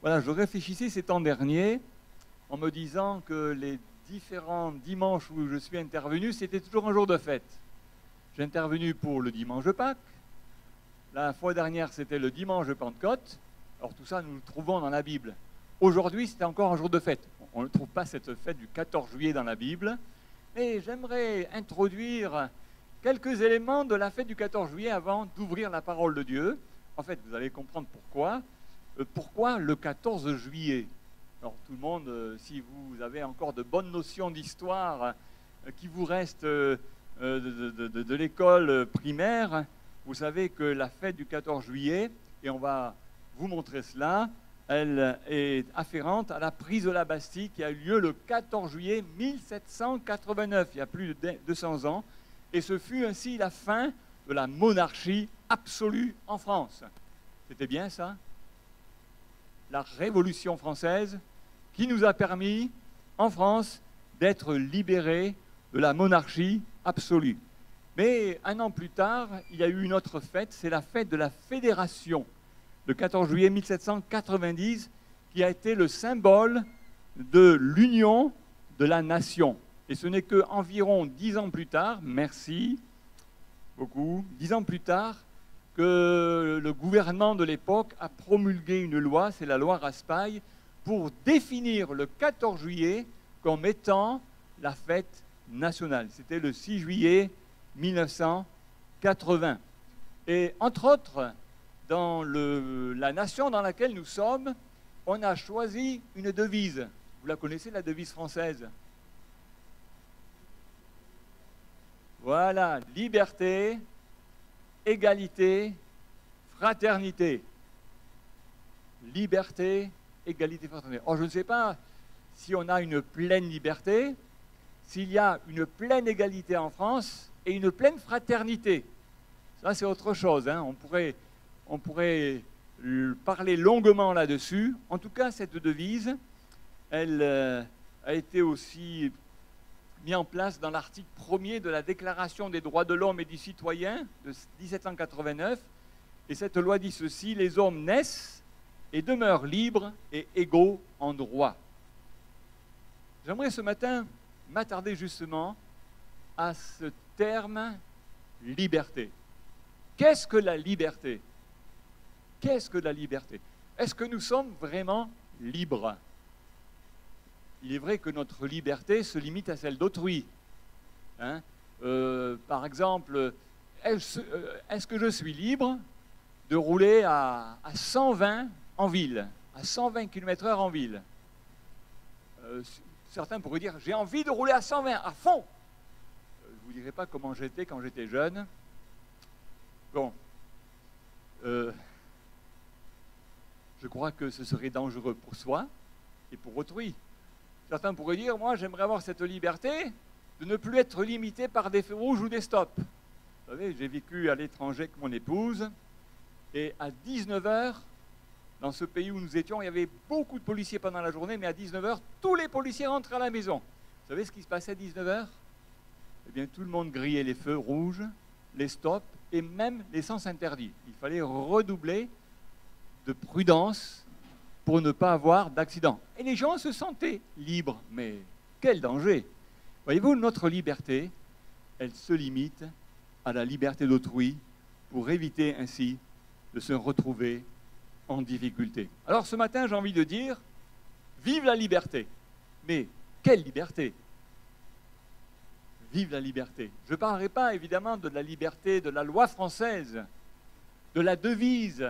Voilà, je réfléchissais ces temps derniers en me disant que les différents dimanches où je suis intervenu, c'était toujours un jour de fête. J'ai intervenu pour le dimanche de Pâques. La fois dernière, c'était le dimanche de Pentecôte. Alors tout ça, nous le trouvons dans la Bible. Aujourd'hui, c'était encore un jour de fête. On ne trouve pas cette fête du 14 juillet dans la Bible. Mais j'aimerais introduire quelques éléments de la fête du 14 juillet avant d'ouvrir la parole de Dieu. En fait, vous allez comprendre pourquoi. Pourquoi le 14 juillet? Alors tout le monde, si vous avez encore de bonnes notions d'histoire qui vous restent de l'école primaire, vous savez que la fête du 14 juillet, et on va vous montrer cela, elle est afférente à la prise de la Bastille qui a eu lieu le 14 juillet 1789, il y a plus de 200 ans, et ce fut ainsi la fin de la monarchie absolue en France. C'était bien ça? La Révolution française qui nous a permis, en France, d'être libérés de la monarchie absolue. Mais un an plus tard, il y a eu une autre fête, c'est la fête de la Fédération, le 14 juillet 1790, qui a été le symbole de l'union de la nation. Et ce n'est qu'environ 10 ans plus tard, merci beaucoup, 10 ans plus tard, que le gouvernement de l'époque a promulgué une loi, c'est la loi Raspail, pour définir le 14 juillet comme étant la fête nationale. C'était le 6 juillet 1980. Et entre autres, dans la nation dans laquelle nous sommes, on a choisi une devise. Vous la connaissez, la devise française? Voilà, liberté, égalité, fraternité. Liberté, égalité, fraternité. Or, je ne sais pas si on a une pleine liberté, s'il y a une pleine égalité en France et une pleine fraternité. Ça, c'est autre chose, hein. On pourrait parler longuement là-dessus. En tout cas, cette devise, elle a été aussi mise en place dans l'article 1er de la Déclaration des droits de l'homme et du citoyen de 1789. Et cette loi dit ceci: les hommes naissent et demeurent libres et égaux en droit. J'aimerais ce matin m'attarder justement à ce terme liberté. Qu'est-ce que la liberté? Qu'est-ce que la liberté? Est-ce que nous sommes vraiment libres? Il est vrai que notre liberté se limite à celle d'autrui. Hein? Par exemple, est-ce que je suis libre de rouler à 120 en ville, à 120 km/h en ville? Certains pourraient dire, j'ai envie de rouler à 120, à fond. Je ne vous dirai pas comment j'étais quand j'étais jeune. Bon. Je crois que ce serait dangereux pour soi et pour autrui. Certains pourraient dire, moi j'aimerais avoir cette liberté de ne plus être limité par des feux rouges ou des stops. Vous savez, j'ai vécu à l'étranger avec mon épouse, et à 19 h, dans ce pays où nous étions, il y avait beaucoup de policiers pendant la journée, mais à 19 h, tous les policiers rentraient à la maison. Vous savez ce qui se passait à 19 h? Eh bien, tout le monde grillait les feux rouges, les stops, et même les sens interdits. Il fallait redoubler de prudence pour ne pas avoir d'accident. Et les gens se sentaient libres. Mais quel danger! Voyez-vous, notre liberté, elle se limite à la liberté d'autrui pour éviter ainsi de se retrouver en difficulté. Alors ce matin, j'ai envie de dire, vive la liberté! Mais quelle liberté! Vive la liberté! Je ne parlerai pas évidemment de la liberté de la loi française, de la devise,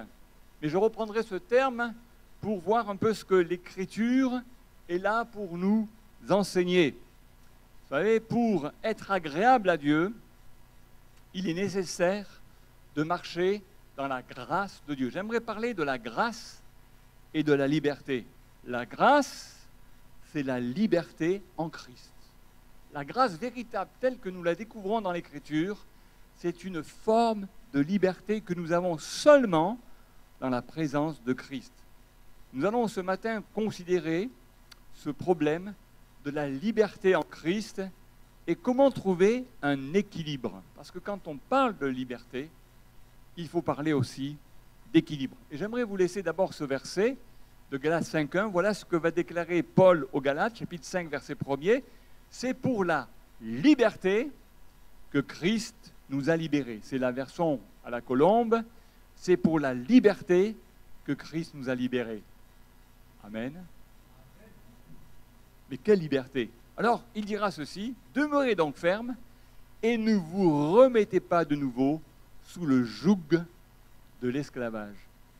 mais je reprendrai ce terme pour voir un peu ce que l'Écriture est là pour nous enseigner. Vous savez, pour être agréable à Dieu, il est nécessaire de marcher dans la grâce de Dieu. J'aimerais parler de la grâce et de la liberté. La grâce, c'est la liberté en Christ. La grâce véritable telle que nous la découvrons dans l'Écriture, c'est une forme de liberté que nous avons seulement dans la présence de Christ. Nous allons ce matin considérer ce problème de la liberté en Christ et comment trouver un équilibre. Parce que quand on parle de liberté, il faut parler aussi d'équilibre. Et j'aimerais vous laisser d'abord ce verset de de Galates 5.1, voilà ce que va déclarer Paul aux Galates, chapitre 5, verset 1er. C'est pour la liberté que Christ nous a libérés. C'est la version à la colombe. C'est pour la liberté que Christ nous a libérés. Amen. Mais quelle liberté! Alors, il dira ceci, « Demeurez donc fermes et ne vous remettez pas de nouveau sous le joug de l'esclavage. »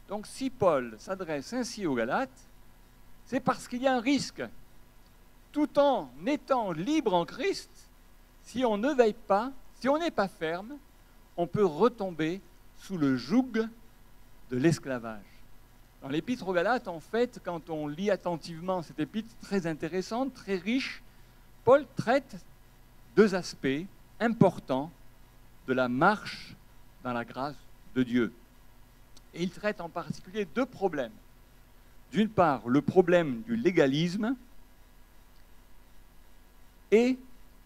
Donc, si Paul s'adresse ainsi aux Galates, c'est parce qu'il y a un risque. Tout en étant libre en Christ, si on ne veille pas, si on n'est pas ferme, on peut retomber sous le joug de l'esclavage. Dans l'épître aux Galates, en fait, quand on lit attentivement cette épître très intéressante, très riche, Paul traite deux aspects importants de la marche dans la grâce de Dieu. Et il traite en particulier deux problèmes. D'une part, le problème du légalisme et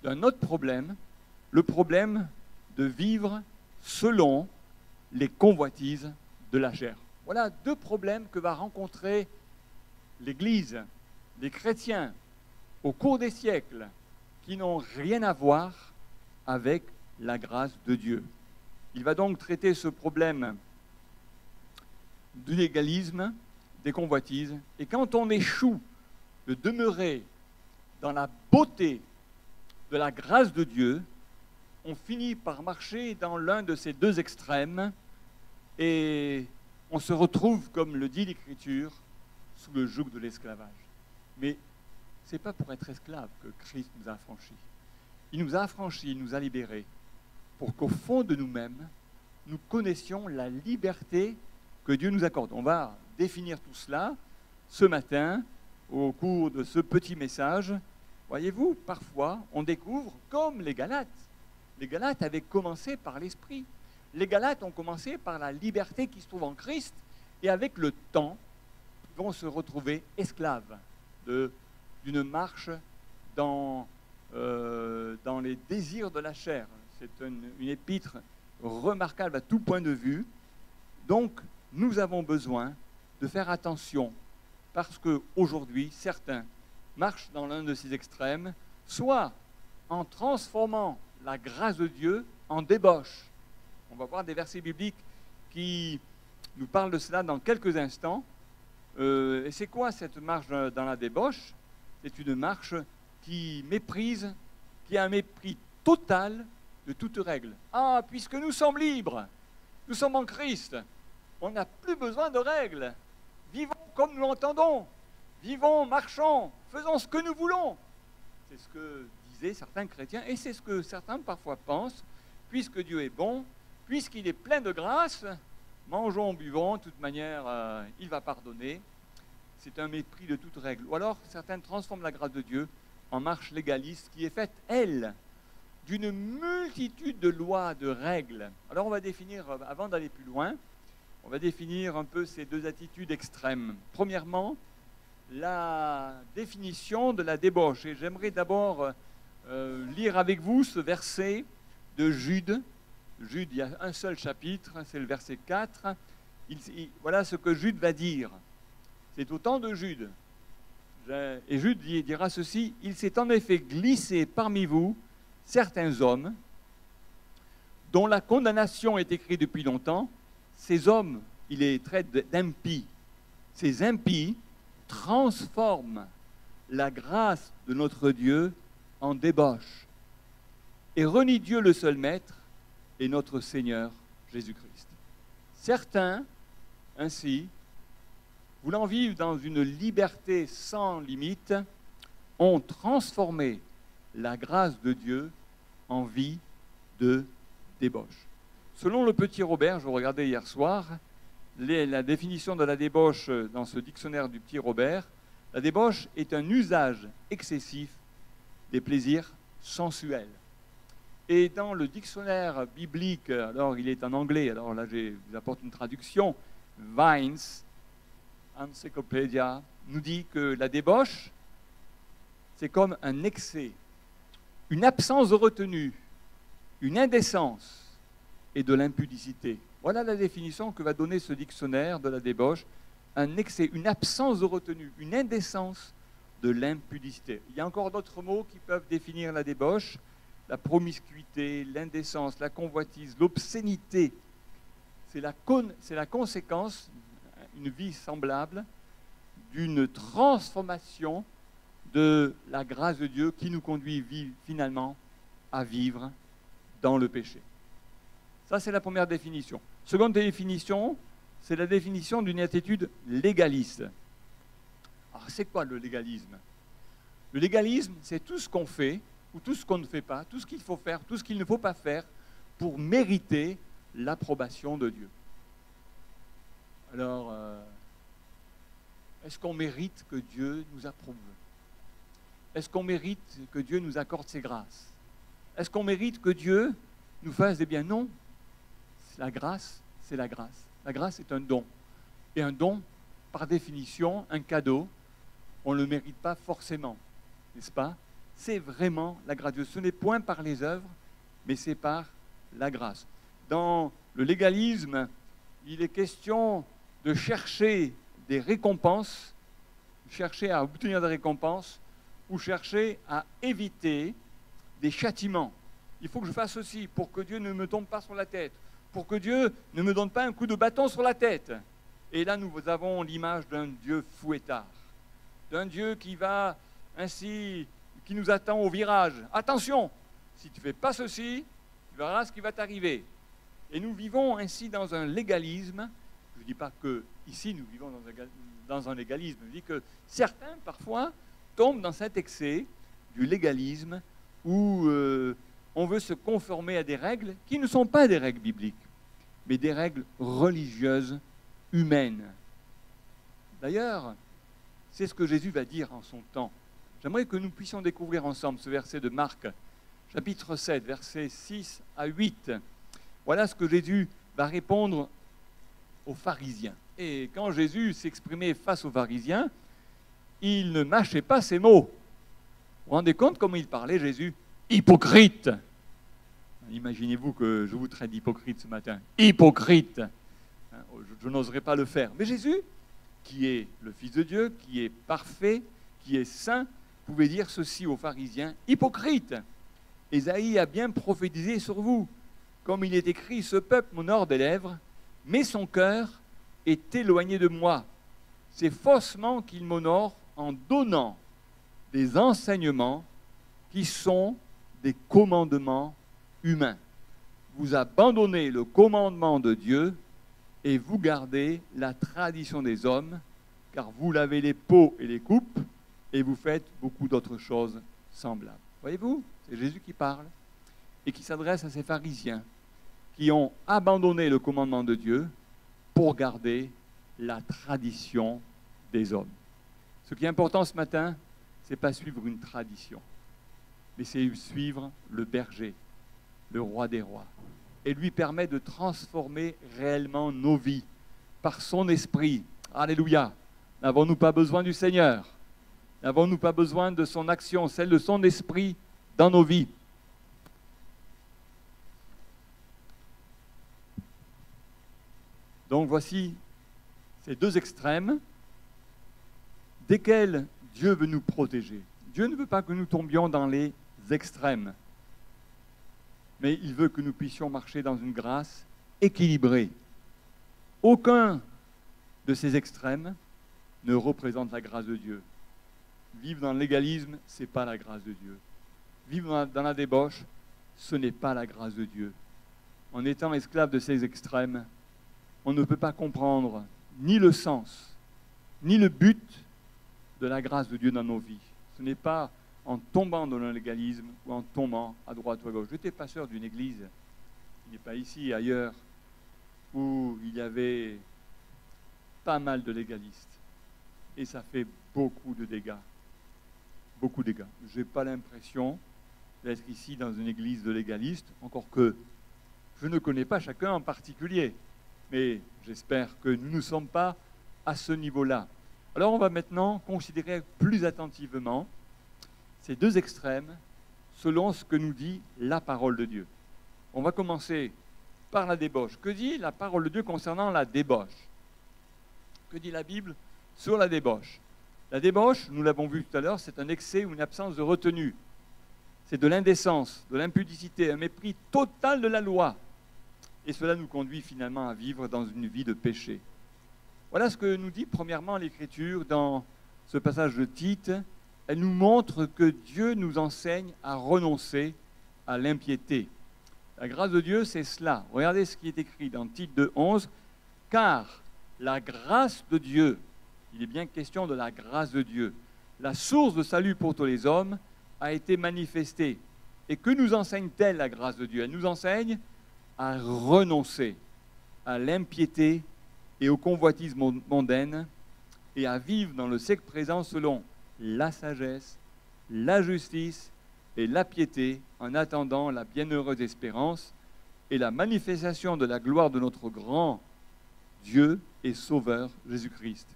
d'un autre problème, le problème de vivre selon les convoitises de la chair. Voilà deux problèmes que va rencontrer l'Église, les chrétiens, au cours des siècles, qui n'ont rien à voir avec la grâce de Dieu. Il va donc traiter ce problème du légalisme, des convoitises, et quand on échoue de demeurer dans la beauté de la grâce de Dieu, on finit par marcher dans l'un de ces deux extrêmes, et on se retrouve, comme le dit l'Écriture, sous le joug de l'esclavage. Mais ce n'est pas pour être esclave que Christ nous a affranchis. Il nous a affranchis, il nous a libérés, pour qu'au fond de nous-mêmes, nous connaissions la liberté que Dieu nous accorde. On va définir tout cela ce matin, au cours de ce petit message. Voyez-vous, parfois, on découvre, comme les Galates. Les Galates avaient commencé par l'Esprit. Les Galates ont commencé par la liberté qui se trouve en Christ, et avec le temps, ils vont se retrouver esclaves d'une marche dans les désirs de la chair. C'est une épître remarquable à tout point de vue. Donc, nous avons besoin de faire attention, parce qu'aujourd'hui, certains marchent dans l'un de ces extrêmes, soit en transformant la grâce de Dieu en débauche. On va voir des versets bibliques qui nous parlent de cela dans quelques instants. Et c'est quoi cette marche dans la débauche? C'est une marche qui méprise, qui a un mépris total de toute règle. Ah, puisque nous sommes libres, nous sommes en Christ, on n'a plus besoin de règles. Vivons comme nous l'entendons. Vivons, marchons, faisons ce que nous voulons. C'est ce que disaient certains chrétiens, et c'est ce que certains parfois pensent. Puisque Dieu est bon, puisqu'il est plein de grâce, mangeons, buvons, de toute manière, il va pardonner. C'est un mépris de toute règle. Ou alors, certains transforment la grâce de Dieu en marche légaliste qui est faite, elle, d'une multitude de lois, de règles. Alors, on va définir, avant d'aller plus loin, on va définir un peu ces deux attitudes extrêmes. Premièrement, la définition de la débauche. Et j'aimerais d'abord lire avec vous ce verset de Jude. Jude, il y a un seul chapitre, c'est le verset 4. Voilà ce que Jude va dire. C'est au temps de Jude. Et Jude dira ceci: « Il s'est en effet glissé parmi vous certains hommes dont la condamnation est écrite depuis longtemps. Ces hommes, il les traite d'impies. Ces impies transforment la grâce de notre Dieu en débauche et renient Dieu le seul Maître et notre Seigneur Jésus-Christ. » Certains, ainsi, voulant vivre dans une liberté sans limite, ont transformé la grâce de Dieu en vie de débauche. Selon le petit Robert, je regardais hier soir, la définition de la débauche dans ce dictionnaire du petit Robert, la débauche est un usage excessif des plaisirs sensuels. Et dans le dictionnaire biblique, alors il est en anglais, alors là je vous apporte une traduction, Vines Encyclopedia nous dit que la débauche, c'est comme un excès, une absence de retenue, une indécence et de l'impudicité. Voilà la définition que va donner ce dictionnaire de la débauche, un excès, une absence de retenue, une indécence, de l'impudicité. Il y a encore d'autres mots qui peuvent définir la débauche: la promiscuité, l'indécence, la convoitise, l'obscénité. C'est la conséquence, une vie semblable, d'une transformation de la grâce de Dieu qui nous conduit finalement à vivre dans le péché. Ça, c'est la première définition. Seconde définition, c'est la définition d'une attitude légaliste. Alors, c'est quoi le légalisme? Le légalisme, c'est tout ce qu'on fait ou tout ce qu'on ne fait pas, tout ce qu'il faut faire, tout ce qu'il ne faut pas faire pour mériter l'approbation de Dieu. Alors, est-ce qu'on mérite que Dieu nous approuve? Est-ce qu'on mérite que Dieu nous accorde ses grâces? Est-ce qu'on mérite que Dieu nous fasse des biens? Non. La grâce, c'est la grâce. La grâce est un don. Et un don, par définition, un cadeau, on ne le mérite pas forcément, n'est-ce pas? C'est vraiment la grâce de Dieu. Ce n'est point par les œuvres, mais c'est par la grâce. Dans le légalisme, il est question de chercher des récompenses, chercher à obtenir des récompenses, ou chercher à éviter des châtiments. Il faut que je fasse ceci pour que Dieu ne me tombe pas sur la tête, pour que Dieu ne me donne pas un coup de bâton sur la tête. Et là, nous avons l'image d'un Dieu fouettard, d'un Dieu qui va ainsi, qui nous attend au virage. Attention, si tu ne fais pas ceci, tu verras ce qui va t'arriver. Et nous vivons ainsi dans un légalisme. Je ne dis pas que ici nous vivons dans un légalisme, je dis que certains parfois tombent dans cet excès du légalisme où on veut se conformer à des règles qui ne sont pas des règles bibliques, mais des règles religieuses, humaines. D'ailleurs, c'est ce que Jésus va dire en son temps. J'aimerais que nous puissions découvrir ensemble ce verset de Marc, chapitre 7, versets 6 à 8. Voilà ce que Jésus va répondre aux pharisiens. Et quand Jésus s'exprimait face aux pharisiens, il ne mâchait pas ses mots. Vous vous rendez compte comment il parlait, Jésus? Hypocrite! Imaginez-vous que je vous traite d'hypocrite ce matin. Hypocrite! Je n'oserais pas le faire. Mais Jésus, qui est le Fils de Dieu, qui est parfait, qui est saint, pouvait dire ceci aux pharisiens: hypocrite! Ésaïe a bien prophétisé sur vous. Comme il est écrit, ce peuple m'honore des lèvres, mais son cœur est éloigné de moi. C'est faussement qu'il m'honore en donnant des enseignements qui sont des commandements humains. Vous abandonnez le commandement de Dieu et vous gardez la tradition des hommes, car vous lavez les pots et les coupes et vous faites beaucoup d'autres choses semblables. Voyez-vous, c'est Jésus qui parle et qui s'adresse à ces pharisiens qui ont abandonné le commandement de Dieu pour garder la tradition des hommes. Ce qui est important ce matin, ce n'est pas suivre une tradition, mais c'est suivre le berger, le roi des rois, et lui permet de transformer réellement nos vies par son esprit. Alléluia! N'avons-nous pas besoin du Seigneur? N'avons-nous pas besoin de son action, celle de son esprit dans nos vies? Donc voici ces deux extrêmes desquels Dieu veut nous protéger. Dieu ne veut pas que nous tombions dans les extrêmes, mais il veut que nous puissions marcher dans une grâce équilibrée. Aucun de ces extrêmes ne représente la grâce de Dieu. Vivre dans le légalisme, ce n'est pas la grâce de Dieu. Vivre dans la débauche, ce n'est pas la grâce de Dieu. En étant esclave de ces extrêmes, on ne peut pas comprendre ni le sens, ni le but de la grâce de Dieu dans nos vies. Ce n'est pas en tombant dans le légalisme ou en tombant à droite ou à gauche. J'étais pasteur d'une église, il n'est pas ici, ailleurs, où il y avait pas mal de légalistes. Et ça fait beaucoup de dégâts. Beaucoup de dégâts. Je n'ai pas l'impression d'être ici dans une église de légalistes, encore que je ne connais pas chacun en particulier. Mais j'espère que nous ne sommes pas à ce niveau-là. Alors on va maintenant considérer plus attentivement ces deux extrêmes selon ce que nous dit la parole de Dieu. On va commencer par la débauche. Que dit la parole de Dieu concernant la débauche? Que dit la Bible sur la débauche? La débauche, nous l'avons vu tout à l'heure, c'est un excès ou une absence de retenue. C'est de l'indécence, de l'impudicité, un mépris total de la loi. Et cela nous conduit finalement à vivre dans une vie de péché. Voilà ce que nous dit premièrement l'Écriture dans ce passage de Tite. Elle nous montre que Dieu nous enseigne à renoncer à l'impiété. La grâce de Dieu, c'est cela. Regardez ce qui est écrit dans Tite 2,11. Car la grâce de Dieu, il est bien question de la grâce de Dieu, la source de salut pour tous les hommes, a été manifestée. Et que nous enseigne-t-elle la grâce de Dieu? Elle nous enseigne à renoncer à l'impiété et aux convoitises mondaines et à vivre dans le siècle présent selon la sagesse, la justice et la piété en attendant la bienheureuse espérance et la manifestation de la gloire de notre grand Dieu et Sauveur Jésus-Christ.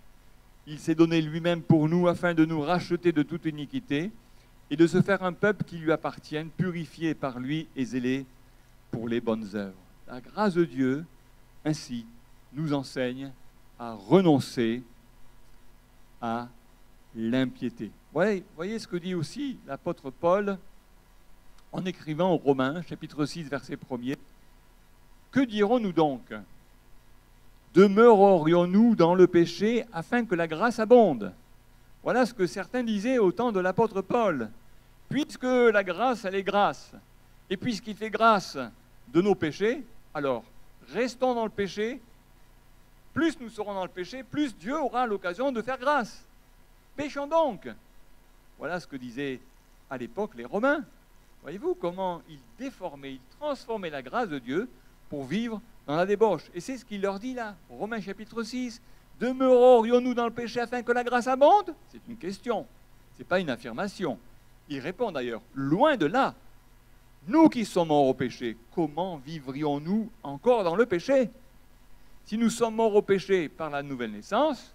Il s'est donné lui-même pour nous afin de nous racheter de toute iniquité et de se faire un peuple qui lui appartienne, purifié par lui et zélé pour les bonnes œuvres. La grâce de Dieu, ainsi, nous enseigne à renoncer à l'impiété. Voyez ce que dit aussi l'apôtre Paul en écrivant aux Romains, chapitre 6, verset 1er. Que dirons-nous donc? Demeurerions-nous dans le péché afin que la grâce abonde? Voilà ce que certains disaient au temps de l'apôtre Paul. Puisque la grâce, elle est grâce, et puisqu'il fait grâce de nos péchés, alors restons dans le péché. Plus nous serons dans le péché, plus Dieu aura l'occasion de faire grâce. Péchons donc. Voilà ce que disaient à l'époque les Romains. Voyez-vous comment ils déformaient, ils transformaient la grâce de Dieu pour vivre dans la débauche. Et c'est ce qu'il leur dit là, Romains chapitre 6. Demeurerions-nous dans le péché afin que la grâce abonde? C'est une question, ce n'est pas une affirmation. Il répond d'ailleurs, loin de là. Nous qui sommes morts au péché, comment vivrions-nous encore dans le péché? Si nous sommes morts au péché par la nouvelle naissance,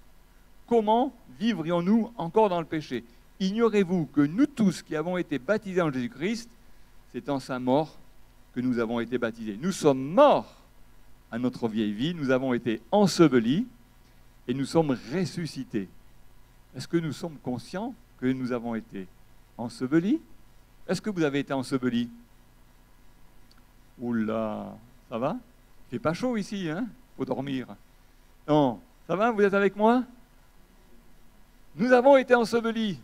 comment vivrions-nous encore dans le péché? Ignorez-vous que nous tous qui avons été baptisés en Jésus-Christ, c'est en sa mort que nous avons été baptisés. Nous sommes morts à notre vieille vie, nous avons été ensevelis et nous sommes ressuscités. Est-ce que nous sommes conscients que nous avons été ensevelis? Est-ce que vous avez été ensevelis? Oula, ça va? Il fait pas chaud ici, hein? Faut dormir. Non, ça va? Vous êtes avec moi? Nous avons été ensevelis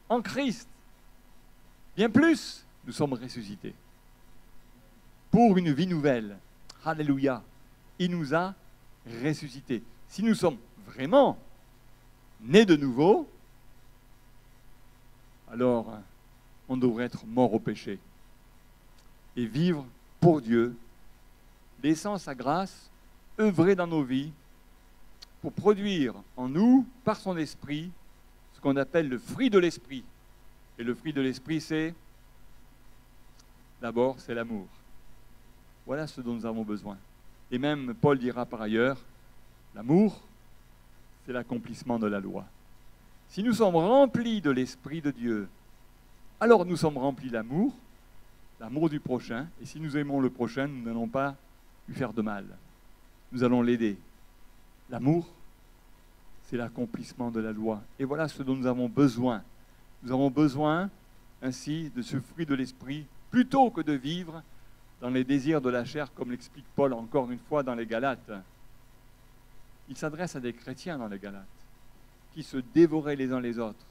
en Christ. Bien plus, nous sommes ressuscités pour une vie nouvelle. Alléluia. Il nous a ressuscités. Si nous sommes vraiment nés de nouveau, alors on devrait être mort au péché et vivre pour Dieu, laissant sa grâce œuvrer dans nos vies pour produire en nous, par son esprit, ce qu'on appelle le fruit de l'esprit. Et le fruit de l'esprit, c'est d'abord, c'est l'amour. Voilà ce dont nous avons besoin. Et même Paul dira par ailleurs, l'amour, c'est l'accomplissement de la loi. Si nous sommes remplis de l'Esprit de Dieu, alors nous sommes remplis d'amour, l'amour du prochain. Et si nous aimons le prochain, nous n'allons pas lui faire de mal. Nous allons l'aider. L'amour, c'est l'accomplissement de la loi. Et voilà ce dont nous avons besoin. Nous avons besoin ainsi de ce fruit de l'esprit, plutôt que de vivre dans les désirs de la chair, comme l'explique Paul encore une fois dans les Galates. Il s'adresse à des chrétiens dans les Galates, qui se dévoraient les uns les autres,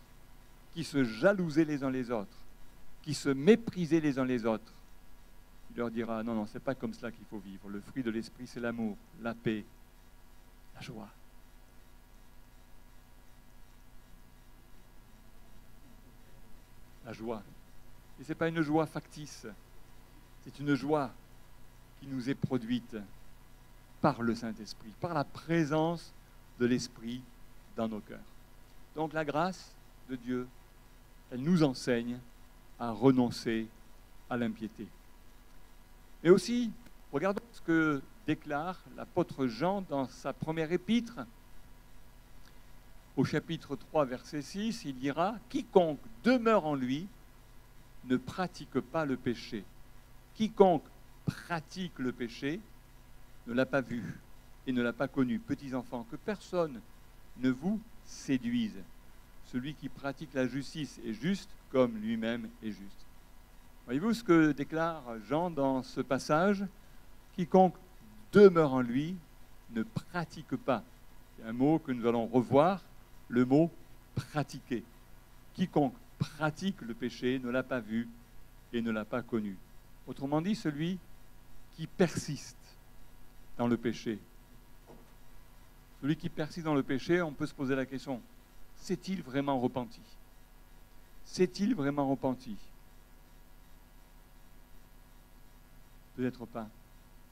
qui se jalousaient les uns les autres, qui se méprisaient les uns les autres. Il leur dira, non, c'est pas comme cela qu'il faut vivre. Le fruit de l'esprit, c'est l'amour, la paix, la joie. La joie. Et ce n'est pas une joie factice, c'est une joie qui nous est produite par le Saint-Esprit, par la présence de l'Esprit dans nos cœurs. Donc la grâce de Dieu, elle nous enseigne à renoncer à l'impiété. Mais aussi, regardons ce que déclare l'apôtre Jean dans sa première épître. Au chapitre 3, verset 6, il dira « Quiconque demeure en lui ne pratique pas le péché. Quiconque pratique le péché ne l'a pas vu et ne l'a pas connu. » Petits enfants, que personne ne vous séduise. Celui qui pratique la justice est juste comme lui-même est juste. Voyez-vous ce que déclare Jean dans ce passage? Quiconque demeure en lui ne pratique pas. C'est un mot que nous allons revoir, le mot pratiquer. Quiconque pratique le péché ne l'a pas vu et ne l'a pas connu. Autrement dit, celui qui persiste dans le péché. Celui qui persiste dans le péché, on peut se poser la question, s'est-il vraiment repenti? S'est-il vraiment repenti? Peut-être pas.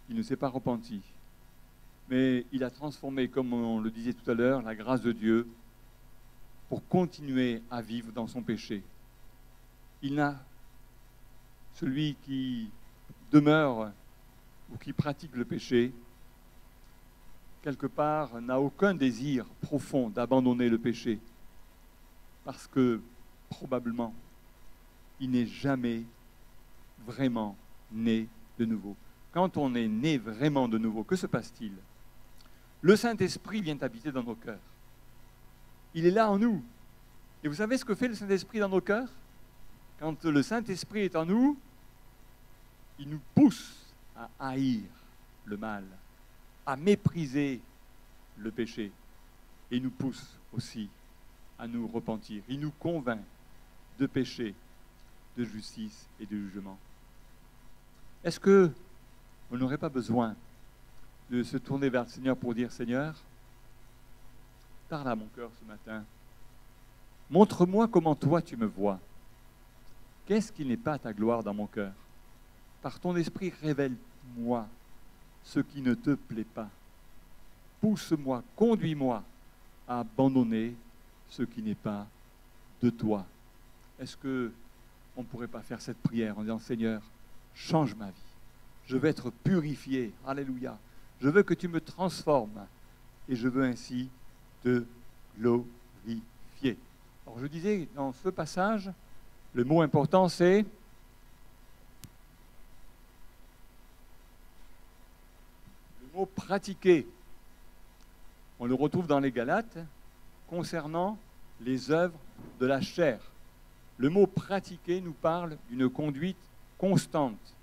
Il ne s'est pas repenti. Mais il a transformé, comme on le disait tout à l'heure, la grâce de Dieu pour continuer à vivre dans son péché. Celui qui demeure ou qui pratique le péché, quelque part, n'a aucun désir profond d'abandonner le péché. Parce que, probablement, il n'est jamais vraiment né de nouveau. Quand on est né vraiment de nouveau, que se passe-t-il? Le Saint-Esprit vient habiter dans nos cœurs. Il est là en nous. Et vous savez ce que fait le Saint-Esprit dans nos cœurs? Quand le Saint-Esprit est en nous, il nous pousse à haïr le mal, à mépriser le péché. Et il nous pousse aussi à nous repentir. Il nous convainc de péché, de justice et de jugement. Est-ce que on n'aurait pas besoin de se tourner vers le Seigneur pour dire, Seigneur, parle à mon cœur ce matin. Montre-moi comment toi tu me vois. Qu'est-ce qui n'est pas à ta gloire dans mon cœur? Par ton esprit, révèle-moi ce qui ne te plaît pas. Pousse-moi, conduis-moi à abandonner ce qui n'est pas de toi. Est-ce qu'on ne pourrait pas faire cette prière en disant, Seigneur, change ma vie. Je veux être purifié. Alléluia. Je veux que tu me transformes et je veux ainsi te glorifier. Alors je disais, dans ce passage, le mot important c'est le mot pratiquer. On le retrouve dans les Galates concernant les œuvres de la chair. Le mot pratiquer nous parle d'une conduite constante,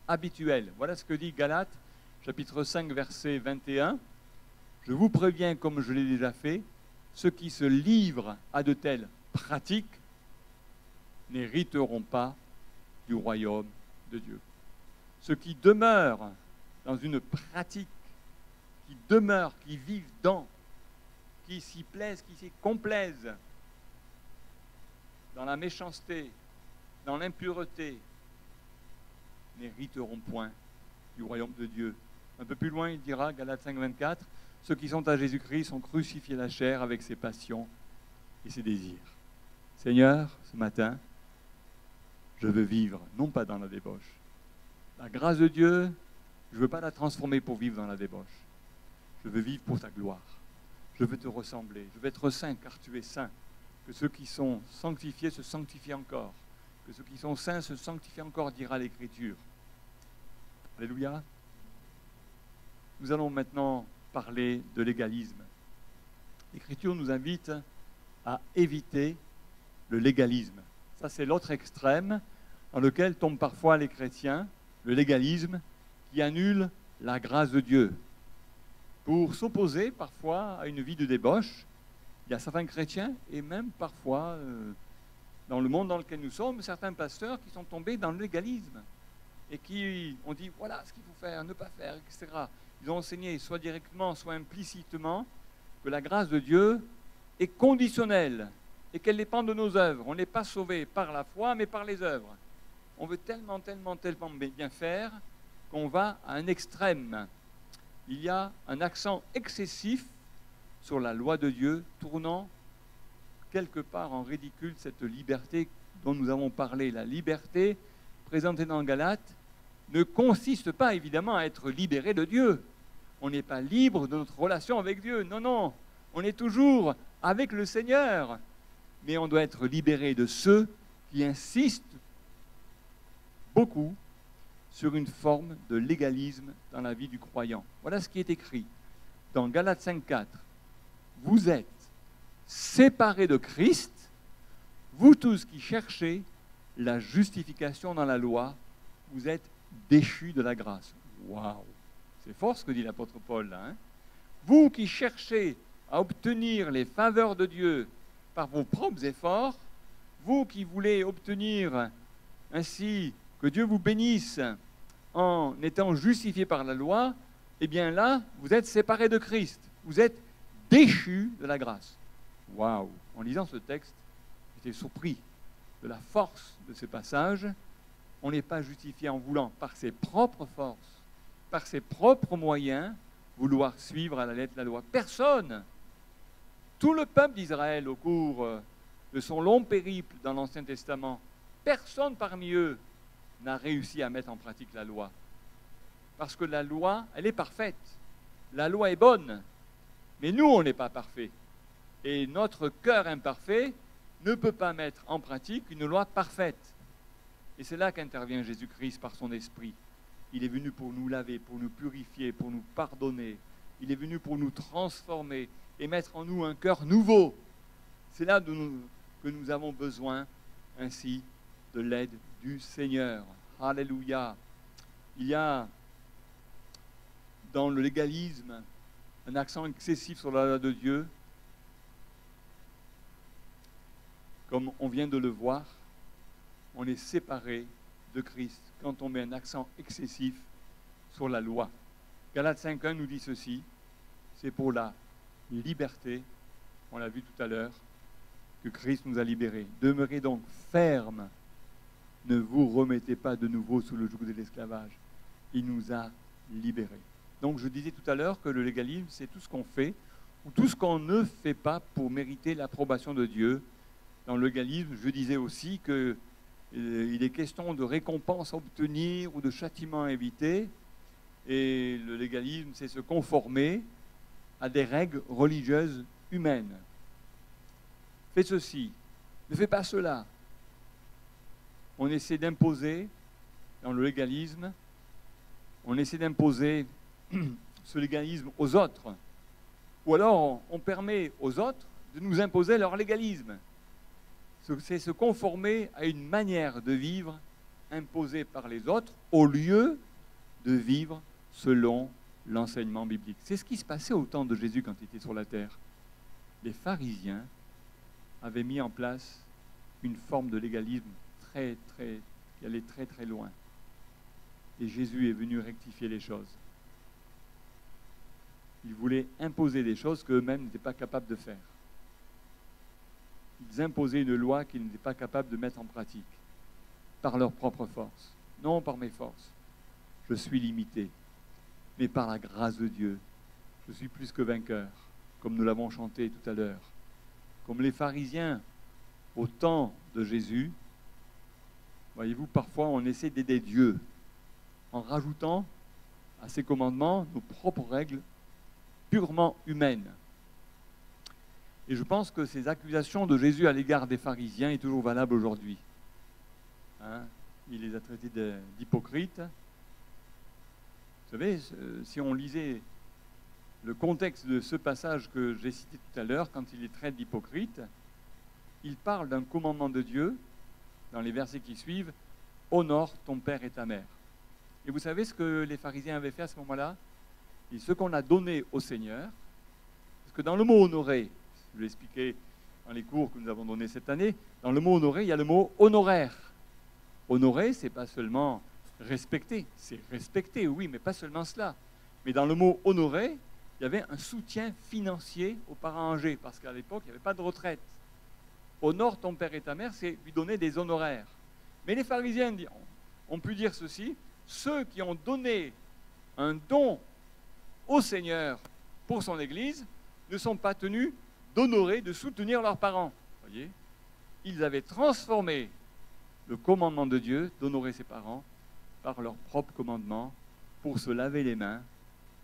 habituelle. Voilà ce que dit Galates, chapitre 5, verset 21. Je vous préviens, comme je l'ai déjà fait, ceux qui se livrent à de telles pratiques n'hériteront pas du royaume de Dieu. Ceux qui demeurent dans une pratique, qui demeurent, qui vivent dans, qui s'y plaisent, qui s'y complaisent, dans la méchanceté, dans l'impureté, n'hériteront point du royaume de Dieu. Un peu plus loin, il dira, Galates 5, 24, ceux qui sont à Jésus-Christ sont crucifiés la chair avec ses passions et ses désirs. Seigneur, ce matin, je veux vivre, non pas dans la débauche. La grâce de Dieu, je ne veux pas la transformer pour vivre dans la débauche. Je veux vivre pour ta gloire. Je veux te ressembler. Je veux être saint car tu es saint. Que ceux qui sont sanctifiés se sanctifient encore. Que ceux qui sont saints se sanctifient encore, dira l'Écriture. Alléluia. Nous allons maintenant parler de l'égalisme. L'Écriture nous invite à éviter le légalisme. Ça, c'est l'autre extrême dans lequel tombent parfois les chrétiens, le légalisme, qui annule la grâce de Dieu. Pour s'opposer parfois à une vie de débauche, il y a certains chrétiens, et même parfois, dans le monde dans lequel nous sommes, certains pasteurs qui sont tombés dans le légalisme et qui ont dit, voilà ce qu'il faut faire, ne pas faire, etc. Ils ont enseigné, soit directement, soit implicitement, que la grâce de Dieu est conditionnelle et qu'elle dépend de nos œuvres. On n'est pas sauvé par la foi, mais par les œuvres. On veut tellement bien faire qu'on va à un extrême. Il y a un accent excessif sur la loi de Dieu, tournant quelque part en ridicule cette liberté dont nous avons parlé. La liberté présentée dans Galates ne consiste pas évidemment à être libéré de Dieu. On n'est pas libre de notre relation avec Dieu. Non, non. On est toujours avec le Seigneur. Mais on doit être libéré de ceux qui insistent beaucoup sur une forme de légalisme dans la vie du croyant. Voilà ce qui est écrit dans Galates 5.4. Vous êtes séparés de Christ, vous tous qui cherchez la justification dans la loi, vous êtes déchus de la grâce. Waouh! C'est fort ce que dit l'apôtre Paul là. Hein? Vous qui cherchez à obtenir les faveurs de Dieu par vos propres efforts, vous qui voulez obtenir ainsi que Dieu vous bénisse en étant justifié par la loi, eh bien là, vous êtes séparés de Christ. Vous êtes déchus de la grâce. Waouh! En lisant ce texte, j'étais surpris de la force de ce passage. On n'est pas justifié en voulant, par ses propres forces, par ses propres moyens, vouloir suivre à la lettre la loi. Personne. Tout le peuple d'Israël, au cours de son long périple dans l'Ancien Testament, personne parmi eux n'a réussi à mettre en pratique la loi. Parce que la loi, elle est parfaite. La loi est bonne. Mais nous, on n'est pas parfaits. Et notre cœur imparfait ne peut pas mettre en pratique une loi parfaite. Et c'est là qu'intervient Jésus-Christ par son esprit. Il est venu pour nous laver, pour nous purifier, pour nous pardonner. Il est venu pour nous transformer et mettre en nous un cœur nouveau. C'est là que nous avons besoin ainsi de l'aide du Seigneur. Alléluia. Il y a dans le légalisme un accent excessif sur la loi de Dieu. Comme on vient de le voir, on est séparé de Christ quand on met un accent excessif sur la loi. Galates 5.1 nous dit ceci, c'est pour la liberté, on l'a vu tout à l'heure, que Christ nous a libérés. Demeurez donc fermes, ne vous remettez pas de nouveau sous le joug de l'esclavage. Il nous a libérés. Donc je disais tout à l'heure que le légalisme, c'est tout ce qu'on fait, ou tout ce qu'on ne fait pas pour mériter l'approbation de Dieu. Dans le légalisme, je disais aussi qu'il est question de récompense à obtenir ou de châtiment à éviter. Et le légalisme, c'est se conformer à des règles religieuses humaines. Fais ceci, ne fais pas cela. On essaie d'imposer, dans le légalisme, on essaie d'imposer ce légalisme aux autres. Ou alors, on permet aux autres de nous imposer leur légalisme. C'est se conformer à une manière de vivre imposée par les autres au lieu de vivre selon l'enseignement biblique. C'est ce qui se passait au temps de Jésus quand il était sur la terre. Les pharisiens avaient mis en place une forme de légalisme qui allait très très loin. Et Jésus est venu rectifier les choses. Ils voulaient imposer des choses qu'eux-mêmes n'étaient pas capables de faire. Ils imposaient une loi qu'ils n'étaient pas capables de mettre en pratique par leur propre force. Non par mes forces. Je suis limité. Mais par la grâce de Dieu, je suis plus que vainqueur, comme nous l'avons chanté tout à l'heure. Comme les pharisiens au temps de Jésus, voyez-vous, parfois on essaie d'aider Dieu en rajoutant à ses commandements nos propres règles purement humaines. Et je pense que ces accusations de Jésus à l'égard des pharisiens est toujours valable aujourd'hui. Hein? Il les a traités d'hypocrites. Vous savez, si on lisait le contexte de ce passage que j'ai cité tout à l'heure, quand il les traite d'hypocrites, il parle d'un commandement de Dieu, dans les versets qui suivent, « Honore ton père et ta mère ». Et vous savez ce que les pharisiens avaient fait à ce moment-là? Et ce qu'on a donné au Seigneur, parce que dans le mot « honorer », je l'ai expliqué dans les cours que nous avons donnés cette année, dans le mot « honorer », il y a le mot « honoraire ». Honorer, ce n'est pas seulement respecter, c'est respecter, oui, mais pas seulement cela. Mais dans le mot « honorer », il y avait un soutien financier aux parents âgés, parce qu'à l'époque, il n'y avait pas de retraite. Honore ton père et ta mère, c'est lui donner des honoraires. Mais les pharisiens ont pu dire ceci, ceux qui ont donné un don au Seigneur pour son Église ne sont pas tenus d'honorer, de soutenir leurs parents. Voyez, ils avaient transformé le commandement de Dieu d'honorer ses parents par leur propre commandement pour se laver les mains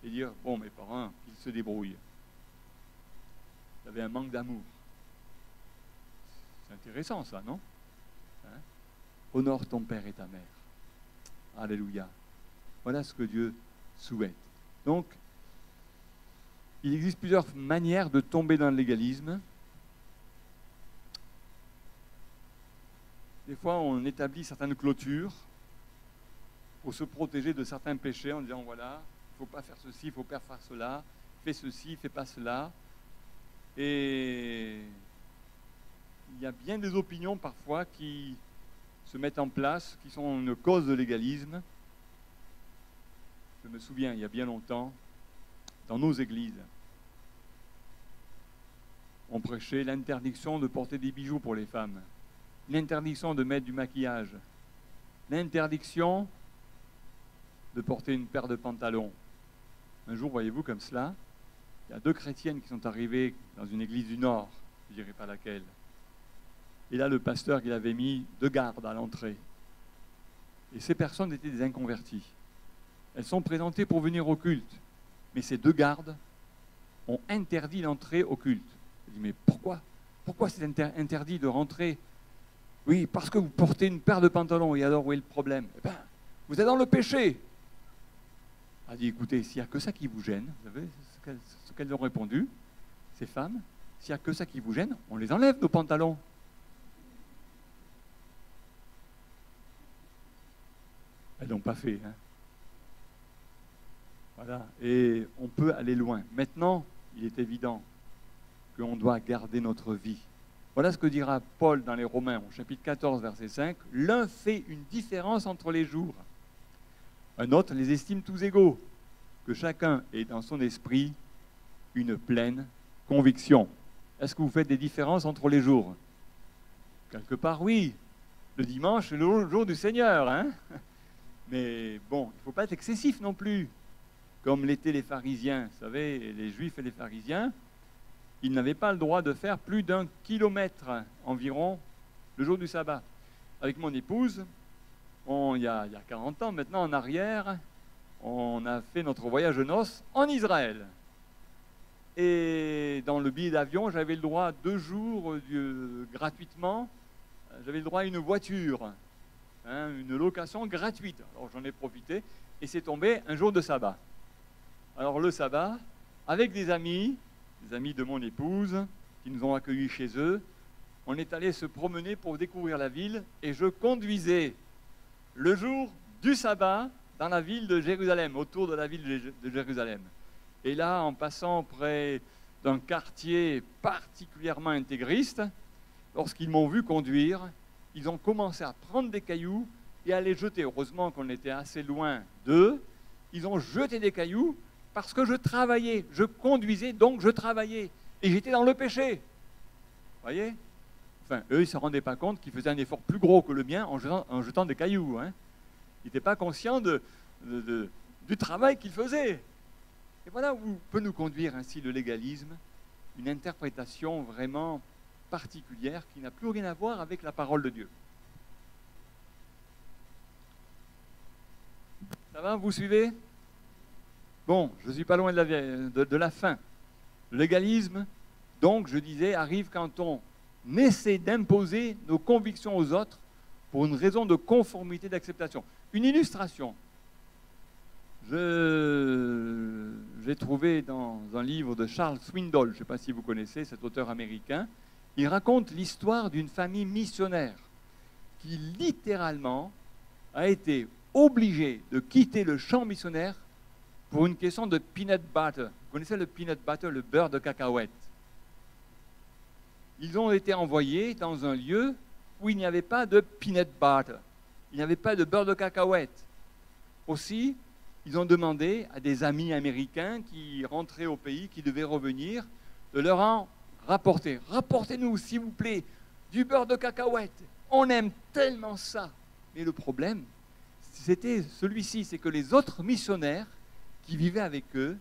et dire « Bon, mes parents, ils se débrouillent. » Ils avaient un manque d'amour. C'est intéressant ça, non? Hein? Honore ton père et ta mère. Alléluia. Voilà ce que Dieu souhaite. Donc, il existe plusieurs manières de tomber dans le légalisme. Des fois, on établit certaines clôtures pour se protéger de certains péchés en disant, voilà, il ne faut pas faire ceci, il ne faut pas faire cela, fais ceci, fais pas cela. Et il y a bien des opinions parfois qui se mettent en place, qui sont une cause de l'égalisme. Je me souviens, il y a bien longtemps, dans nos églises, on prêchait l'interdiction de porter des bijoux pour les femmes, l'interdiction de mettre du maquillage, l'interdiction de porter une paire de pantalons. Un jour, voyez-vous, comme cela, il y a 2 chrétiennes qui sont arrivées dans une église du Nord, je ne dirai pas laquelle. Et là, le pasteur, il avait mis 2 gardes à l'entrée. Et ces personnes étaient des inconvertis. Elles sont présentées pour venir au culte. Mais ces 2 gardes ont interdit l'entrée au culte. Je dis, mais pourquoi? Pourquoi c'est interdit de rentrer? Oui, parce que vous portez une paire de pantalons. Et alors, où est le problème? Eh bien, vous êtes dans le péché. Elle a dit, écoutez, s'il n'y a que ça qui vous gêne, vous savez ce qu'elles ont répondu, ces femmes, s'il n'y a que ça qui vous gêne, on les enlève, nos pantalons. Elles n'ont pas fait. Hein. Voilà. Et on peut aller loin. Maintenant, il est évident qu'on doit garder notre vie. Voilà ce que dira Paul dans les Romains, au chapitre 14, verset 5. L'un fait une différence entre les jours. Un autre les estime tous égaux. Que chacun ait dans son esprit une pleine conviction. Est-ce que vous faites des différences entre les jours? Quelque part, oui. Le dimanche, c'est le jour du Seigneur. Hein? Mais bon, il ne faut pas être excessif non plus. Comme l'étaient les pharisiens, vous savez, les juifs et les pharisiens, ils n'avaient pas le droit de faire plus d'1 kilomètre environ le jour du sabbat. Avec mon épouse, il y a 40 ans maintenant en arrière, on a fait notre voyage de noces en Israël. Et dans le billet d'avion, j'avais le droit 2 jours gratuitement, j'avais le droit à une voiture, hein, une location gratuite. Alors j'en ai profité et c'est tombé un jour de sabbat. Alors le sabbat, avec des amis de mon épouse, qui nous ont accueillis chez eux, on est allé se promener pour découvrir la ville et je conduisais le jour du sabbat dans la ville de Jérusalem, autour de la ville de Jérusalem. Et là, en passant près d'un quartier particulièrement intégriste, lorsqu'ils m'ont vu conduire, ils ont commencé à prendre des cailloux et à les jeter. Heureusement qu'on était assez loin d'eux. Ils ont jeté des cailloux parce que je travaillais. Je conduisais, donc je travaillais. Et j'étais dans le péché. Vous voyez? Enfin, eux, ils ne se rendaient pas compte qu'ils faisaient un effort plus gros que le mien en jetant des cailloux. Hein. Ils n'étaient pas conscients du travail qu'ils faisaient. Et voilà où peut nous conduire ainsi le légalisme, une interprétation vraiment particulière qui n'a plus rien à voir avec la parole de Dieu. Ça va, vous suivez? Bon, je ne suis pas loin de la fin. Le légalisme, donc, je disais, arrive quand on essaie d'imposer nos convictions aux autres pour une raison de conformité, d'acceptation. Une illustration. J'ai trouvé dans un livre de Charles Swindoll, je ne sais pas si vous connaissez cet auteur américain, il raconte l'histoire d'une famille missionnaire qui littéralement a été obligée de quitter le champ missionnaire pour une question de peanut butter. Vous connaissez le peanut butter, le beurre de cacahuète? Ils ont été envoyés dans un lieu où il n'y avait pas de peanut butter, il n'y avait pas de beurre de cacahuète. Aussi, ils ont demandé à des amis américains qui rentraient au pays, qui devaient revenir, de leur en rapporter. Rapportez-nous, s'il vous plaît, du beurre de cacahuète. On aime tellement ça. Mais le problème, c'était celui-ci, c'est que les autres missionnaires qui vivaient avec eux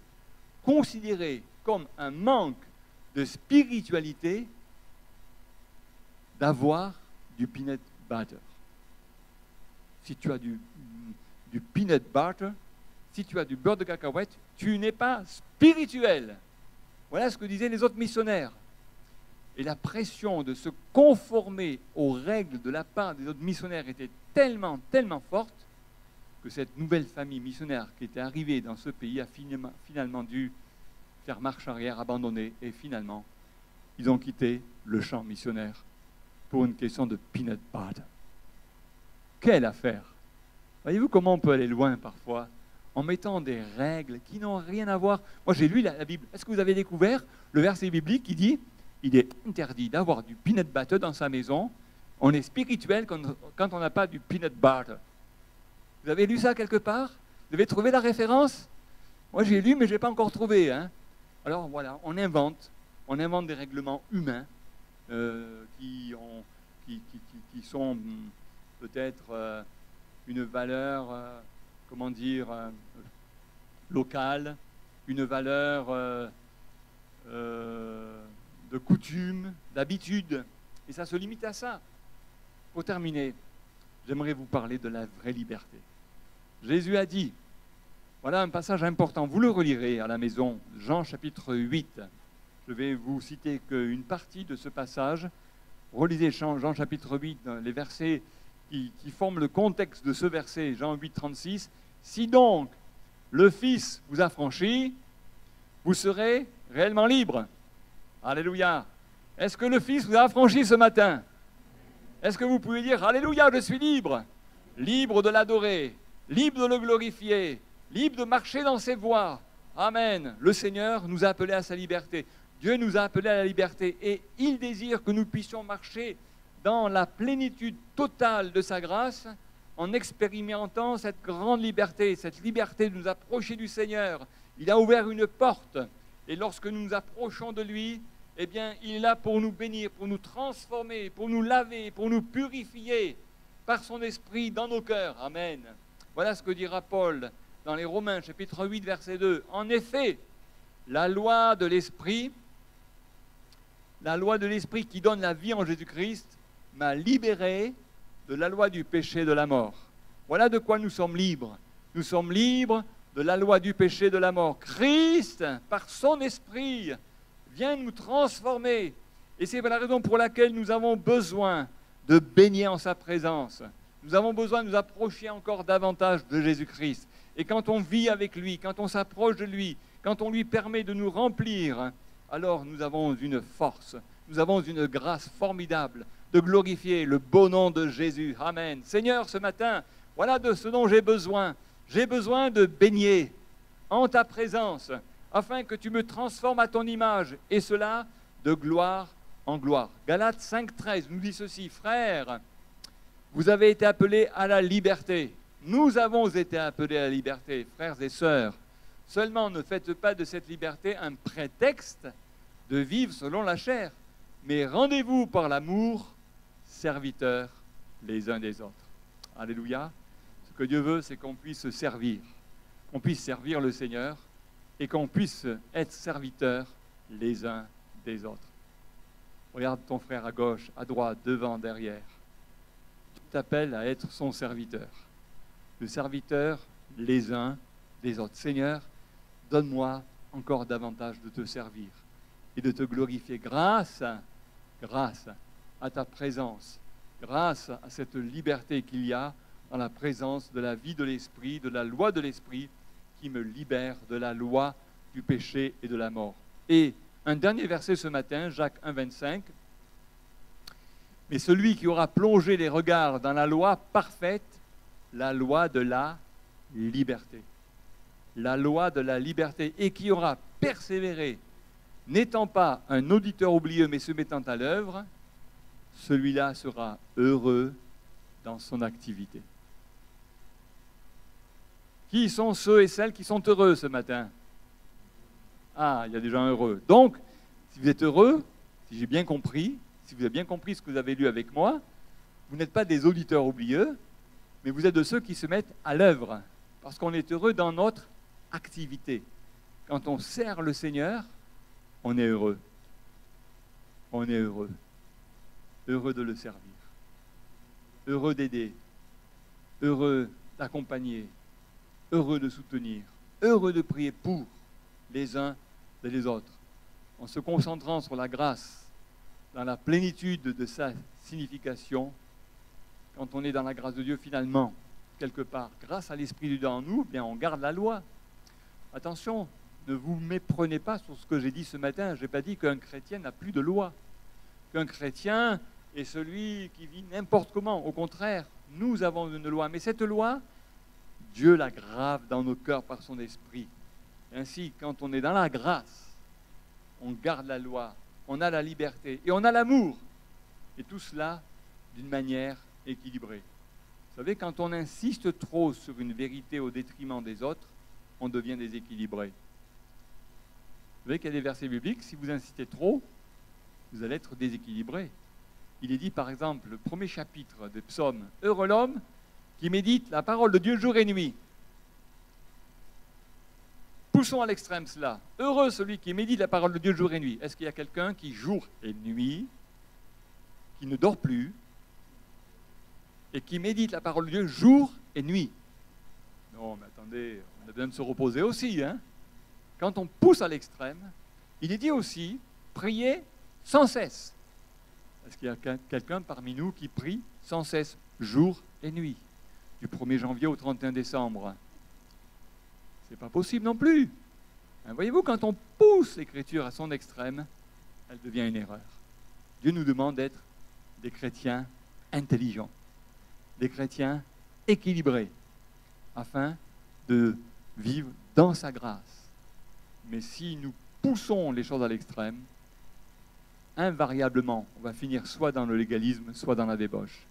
considéraient comme un manque de spiritualité d'avoir du peanut butter. Si tu as du peanut butter, si tu as du beurre de cacahuète, tu n'es pas spirituel. Voilà ce que disaient les autres missionnaires. Et la pression de se conformer aux règles de la part des autres missionnaires était tellement, tellement forte que cette nouvelle famille missionnaire qui était arrivée dans ce pays a finalement dû faire marche arrière, abandonner, et finalement, ils ont quitté le champ missionnaire pour une question de peanut butter. Quelle affaire! Voyez-vous comment on peut aller loin parfois en mettant des règles qui n'ont rien à voir. Moi, j'ai lu la Bible. Est-ce que vous avez découvert le verset biblique qui dit « Il est interdit d'avoir du peanut butter dans sa maison. On est spirituel quand on n'a pas du peanut butter. » Vous avez lu ça quelque part? Vous avez trouvé la référence? Moi, j'ai lu, mais je n'ai pas encore trouvé. Hein. Alors, voilà, on invente des règlements humains qui sont peut-être une valeur, comment dire, locale, une valeur de coutume, d'habitude. Et ça se limite à ça. Pour terminer, j'aimerais vous parler de la vraie liberté. Jésus a dit, voilà un passage important, vous le relirez à la maison, Jean chapitre 8. Je vais vous citer qu'une partie de ce passage. Relisez Jean chapitre 8, les versets qui forment le contexte de ce verset, Jean 8, 36. Si donc le Fils vous a franchi, vous serez réellement libre. Alléluia. Est-ce que le Fils vous a affranchi ce matin? Est-ce que vous pouvez dire, Alléluia, je suis libre? Libre de l'adorer, libre de le glorifier, libre de marcher dans ses voies. Amen. Le Seigneur nous a appelés à sa liberté. Dieu nous a appelés à la liberté et il désire que nous puissions marcher dans la plénitude totale de sa grâce en expérimentant cette grande liberté, cette liberté de nous approcher du Seigneur. Il a ouvert une porte et lorsque nous nous approchons de lui, eh bien, il est là pour nous bénir, pour nous transformer, pour nous laver, pour nous purifier par son esprit dans nos cœurs. Amen. Voilà ce que dira Paul dans les Romains, chapitre 8, verset 2. En effet, la loi de l'esprit qui donne la vie en Jésus-Christ m'a libéré de la loi du péché et de la mort. Voilà de quoi nous sommes libres. Nous sommes libres de la loi du péché et de la mort. Christ, par son esprit, vient nous transformer. Et c'est la raison pour laquelle nous avons besoin de baigner en sa présence. Nous avons besoin de nous approcher encore davantage de Jésus-Christ. Et quand on vit avec lui, quand on s'approche de lui, quand on lui permet de nous remplir, alors nous avons une force, nous avons une grâce formidable de glorifier le beau nom de Jésus. Amen. Seigneur, ce matin, voilà de ce dont j'ai besoin. J'ai besoin de baigner en ta présence, afin que tu me transformes à ton image, et cela de gloire en gloire. Galates 5,13 nous dit ceci, frères, vous avez été appelés à la liberté. Nous avons été appelés à la liberté, frères et sœurs. Seulement, ne faites pas de cette liberté un prétexte de vivre selon la chair, mais rendez-vous par l'amour, serviteurs les uns des autres. Alléluia. Ce que Dieu veut, c'est qu'on puisse servir le Seigneur et qu'on puisse être serviteurs les uns des autres. Regarde ton frère à gauche, à droite, devant, derrière. Tu t'appelles à être son serviteur. Le serviteur les uns des autres. Seigneur, donne-moi encore davantage de te servir et de te glorifier grâce à ta présence, grâce à cette liberté qu'il y a dans la présence de la vie de l'Esprit, de la loi de l'Esprit qui me libère de la loi du péché et de la mort. Et un dernier verset ce matin, Jacques 1, 25. Mais celui qui aura plongé les regards dans la loi parfaite, la loi de la liberté. La loi de la liberté, et qui aura persévéré, n'étant pas un auditeur oublieux, mais se mettant à l'œuvre, celui-là sera heureux dans son activité. Qui sont ceux et celles qui sont heureux ce matin? Ah, il y a des gens heureux. Donc, si vous êtes heureux, si j'ai bien compris, si vous avez bien compris ce que vous avez lu avec moi, vous n'êtes pas des auditeurs oublieux, mais vous êtes de ceux qui se mettent à l'œuvre, parce qu'on est heureux dans notre activité. Quand on sert le Seigneur, on est heureux. On est heureux. Heureux de le servir. Heureux d'aider. Heureux d'accompagner. Heureux de soutenir. Heureux de prier pour les uns et les autres. En se concentrant sur la grâce, dans la plénitude de sa signification, quand on est dans la grâce de Dieu, finalement, quelque part, grâce à l'Esprit de Dieu en nous, bien on garde la loi. Attention, ne vous méprenez pas sur ce que j'ai dit ce matin. Je n'ai pas dit qu'un chrétien n'a plus de loi, qu'un chrétien est celui qui vit n'importe comment. Au contraire, Nous avons une loi, mais cette loi, Dieu la grave dans nos cœurs par son esprit. Et ainsi, quand on est dans la grâce, on garde la loi, on a la liberté et on a l'amour. Et tout cela d'une manière équilibrée. Vous savez, quand on insiste trop sur une vérité au détriment des autres, on devient déséquilibré. Vous savez qu'il y a des versets bibliques, si vous insistez trop, vous allez être déséquilibré. Il est dit par exemple, le premier chapitre des psaumes, « Heureux l'homme qui médite la parole de Dieu jour et nuit ». Poussons à l'extrême cela. Heureux celui qui médite la parole de Dieu jour et nuit. Est-ce qu'il y a quelqu'un qui jour et nuit, qui ne dort plus, et qui médite la parole de Dieu jour et nuit? Non, mais attendez, on a besoin de se reposer aussi, hein? Quand on pousse à l'extrême, il est dit aussi, priez sans cesse. Est-ce qu'il y a quelqu'un parmi nous qui prie sans cesse, jour et nuit, du 1er janvier au 31 décembre? C'est pas possible non plus. Hein, voyez-vous, quand on pousse l'Écriture à son extrême, elle devient une erreur. Dieu nous demande d'être des chrétiens intelligents, des chrétiens équilibrés, afin de vivre dans sa grâce. Mais si nous poussons les choses à l'extrême, invariablement, on va finir soit dans le légalisme, soit dans la débauche.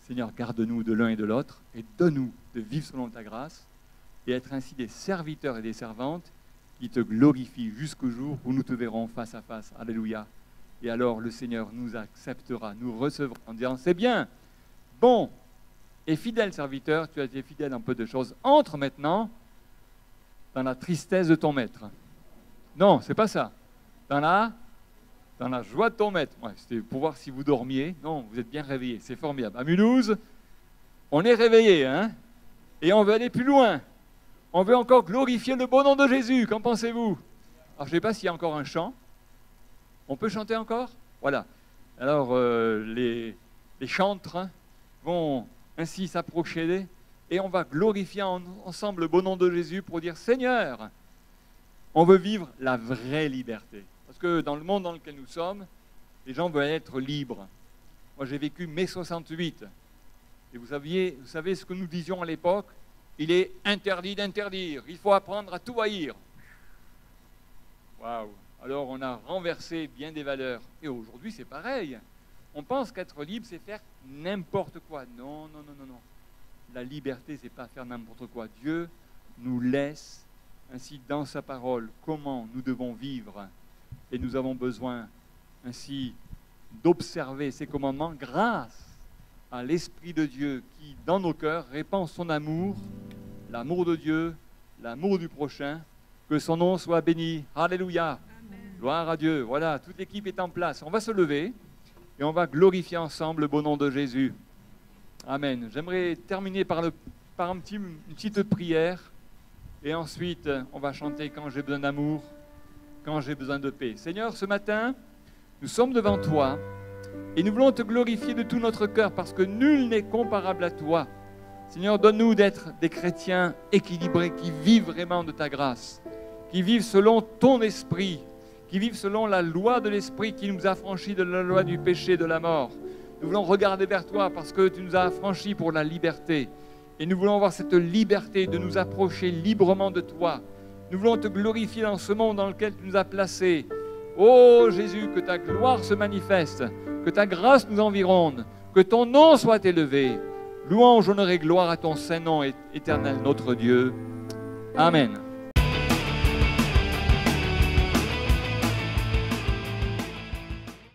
Seigneur, garde-nous de l'un et de l'autre et donne-nous de vivre selon ta grâce et être ainsi des serviteurs et des servantes qui te glorifient jusqu'au jour où nous te verrons face à face. Alléluia. Et alors le Seigneur nous acceptera, nous recevra en disant, c'est bien, bon et fidèle serviteur, tu as été fidèle en peu de choses, entre maintenant dans la tristesse de ton maître. Non, c'est pas ça. Dans la joie de ton maître. Ouais, c'était pour voir si vous dormiez. Non, vous êtes bien réveillés, c'est formidable. À Mulhouse, on est réveillés, hein, et on veut aller plus loin. On veut encore glorifier le beau nom de Jésus. Qu'en pensez-vous? Alors, je ne sais pas s'il y a encore un chant. On peut chanter encore? Voilà. Alors, les chantres vont ainsi s'approcher et on va glorifier ensemble le beau nom de Jésus pour dire, Seigneur, on veut vivre la vraie liberté. Parce que dans le monde dans lequel nous sommes, les gens veulent être libres. Moi, j'ai vécu mai 68. Et vous savez ce que nous disions à l'époque? Il est interdit d'interdire. Il faut apprendre à tout haïr. Waouh! Alors, on a renversé bien des valeurs. Et aujourd'hui, c'est pareil. On pense qu'être libre, c'est faire n'importe quoi. Non, non, non, non, non. La liberté, c'est pas faire n'importe quoi. Dieu nous laisse ainsi dans sa parole comment nous devons vivre. Et nous avons besoin ainsi d'observer ses commandements grâce à l'Esprit de Dieu qui, dans nos cœurs, répand son amour, l'amour de Dieu, l'amour du prochain. Que son nom soit béni. Alléluia. Amen. Gloire à Dieu. Voilà, toute l'équipe est en place. On va se lever et on va glorifier ensemble le beau nom de Jésus. Amen. J'aimerais terminer par une petite prière et ensuite on va chanter quand j'ai besoin d'amour, quand j'ai besoin de paix. Seigneur, ce matin, nous sommes devant toi et nous voulons te glorifier de tout notre cœur parce que nul n'est comparable à toi. Seigneur, donne-nous d'être des chrétiens équilibrés qui vivent vraiment de ta grâce, qui vivent selon ton esprit, qui vivent selon la loi de l'esprit qui nous a affranchis de la loi du péché, de la mort. Nous voulons regarder vers toi parce que tu nous as affranchis pour la liberté. Et nous voulons avoir cette liberté de nous approcher librement de toi. Nous voulons te glorifier dans ce monde dans lequel tu nous as placés. Ô Jésus, que ta gloire se manifeste, que ta grâce nous environne, que ton nom soit élevé. Louange, honneur et gloire à ton saint nom éternel, notre Dieu. Amen.